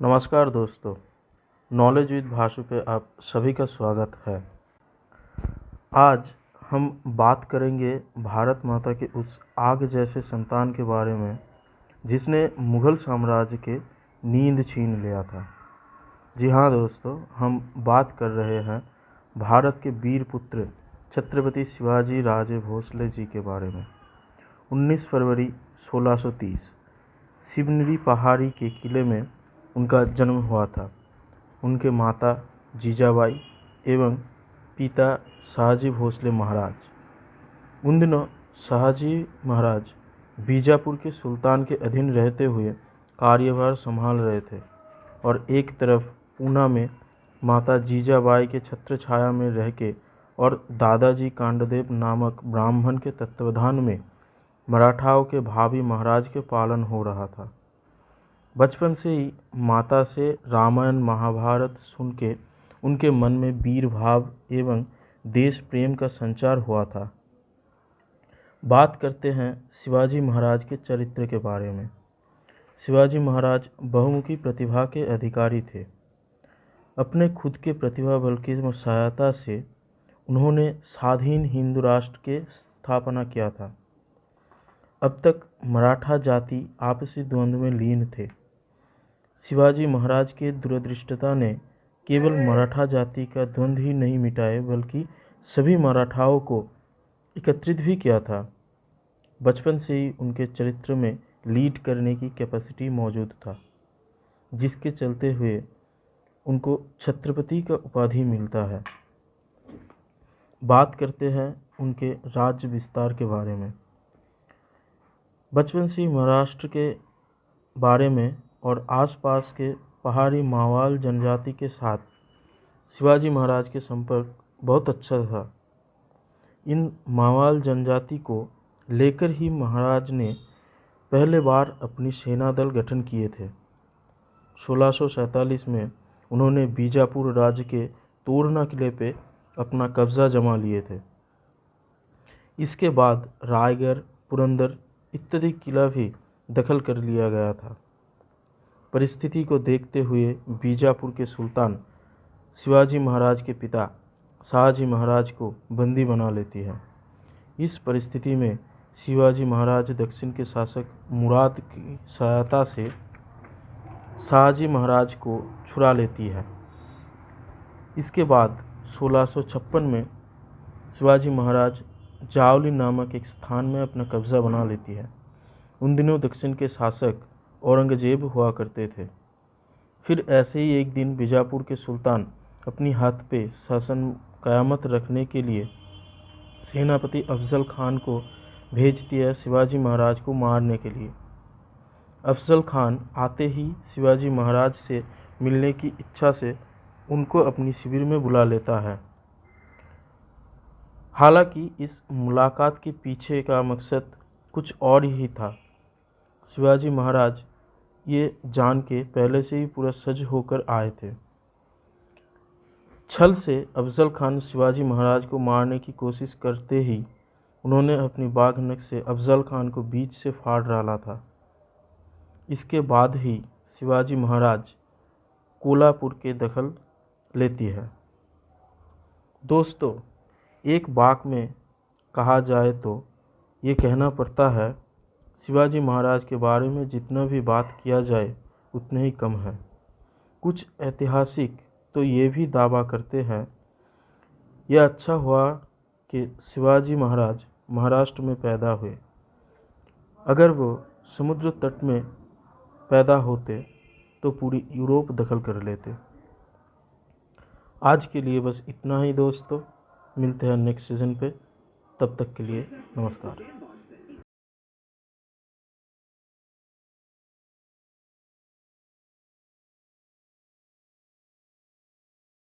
नमस्कार दोस्तों, knowledge with भाषु पे आप सभी का स्वागत है। आज हम बात करेंगे भारत माता के उस आग जैसे संतान के बारे में जिसने मुग़ल साम्राज्य के नींद छीन लिया था। जी हाँ दोस्तों, हम बात कर रहे हैं भारत के वीर पुत्र छत्रपति शिवाजी राजे भोसले जी के बारे में। 19 फरवरी 1630 शिवनेरी पहाड़ी के किले में उनका जन्म हुआ था। उनके माता जीजाबाई एवं पिता शाहजी भोसले महाराज। उन दिनों शाहजी महाराज बीजापुर के सुल्तान के अधीन रहते हुए कार्यभार संभाल रहे थे और एक तरफ पूना में माता जीजाबाई के छत्र छाया में रह के और दादाजी कांडदेव नामक ब्राह्मण के तत्वावधान में मराठाओं के भावी महाराज के पालन हो रहा था। बचपन से ही माता से रामायण महाभारत सुन के उनके मन में वीर भाव एवं देश प्रेम का संचार हुआ था। बात करते हैं शिवाजी महाराज के चरित्र के बारे में। शिवाजी महाराज बहुमुखी प्रतिभा के अधिकारी थे। अपने खुद के प्रतिभा बल की सहायता से उन्होंने स्वाधीन हिंदू राष्ट्र के स्थापना किया था। अब तक मराठा जाति आपसी द्वंद्व में लीन थे। शिवाजी महाराज के दूरदृष्टता ने केवल मराठा जाति का द्वंद्व ही नहीं मिटाए बल्कि सभी मराठाओं को एकत्रित भी किया था। बचपन से ही उनके चरित्र में लीड करने की कैपेसिटी मौजूद था, जिसके चलते हुए उनको छत्रपति का उपाधि मिलता है। बात करते हैं उनके राज्य विस्तार के बारे में। बचपन से ही महाराष्ट्र के बारे में और आसपास के पहाड़ी मावाल जनजाति के साथ शिवाजी महाराज के संपर्क बहुत अच्छा था। इन मावाल जनजाति को लेकर ही महाराज ने पहले बार अपनी सेना दल गठन किए थे। 1647 में उन्होंने बीजापुर राज्य के तोरना किले पे अपना कब्जा जमा लिए थे। इसके बाद रायगढ़, पुरंदर इत्यादि किला भी दखल कर लिया गया था। परिस्थिति को देखते हुए बीजापुर के सुल्तान शिवाजी महाराज के पिता शाहजी महाराज को बंदी बना लेती है। इस परिस्थिति में शिवाजी महाराज दक्षिण के शासक मुराद की सहायता से शाहजी महाराज को छुड़ा लेती है। इसके बाद 1656 में शिवाजी महाराज जावली नामक एक स्थान में अपना कब्जा बना लेती है। उन दिनों दक्षिण के शासक औरंगजेब हुआ करते थे। फिर ऐसे ही एक दिन बीजापुर के सुल्तान अपनी हाथ पे शासन क़यामत रखने के लिए सेनापति अफजल खान को भेजती है शिवाजी महाराज को मारने के लिए। अफजल खान आते ही शिवाजी महाराज से मिलने की इच्छा से उनको अपनी शिविर में बुला लेता है। हालांकि इस मुलाकात के पीछे का मकसद कुछ और ही था। शिवाजी महाराज ये जान के पहले से ही पूरा सज होकर आए थे। छल से अफजल खान शिवाजी महाराज को मारने की कोशिश करते ही उन्होंने अपनी बाघ नख से अफजल खान को बीच से फाड़ डाला था। इसके बाद ही शिवाजी महाराज कोल्हापुर के दखल लेती है। दोस्तों, एक वाक्य में कहा जाए तो ये कहना पड़ता है, शिवाजी महाराज के बारे में जितना भी बात किया जाए उतना ही कम है। कुछ ऐतिहासिक तो ये भी दावा करते हैं यह अच्छा हुआ कि शिवाजी महाराज महाराष्ट्र में पैदा हुए। अगर वो समुद्र तट में पैदा होते तो पूरी यूरोप दखल कर लेते। आज के लिए बस इतना ही दोस्तों, मिलते हैं नेक्स्ट सीज़न पे। तब तक के लिए नमस्कार।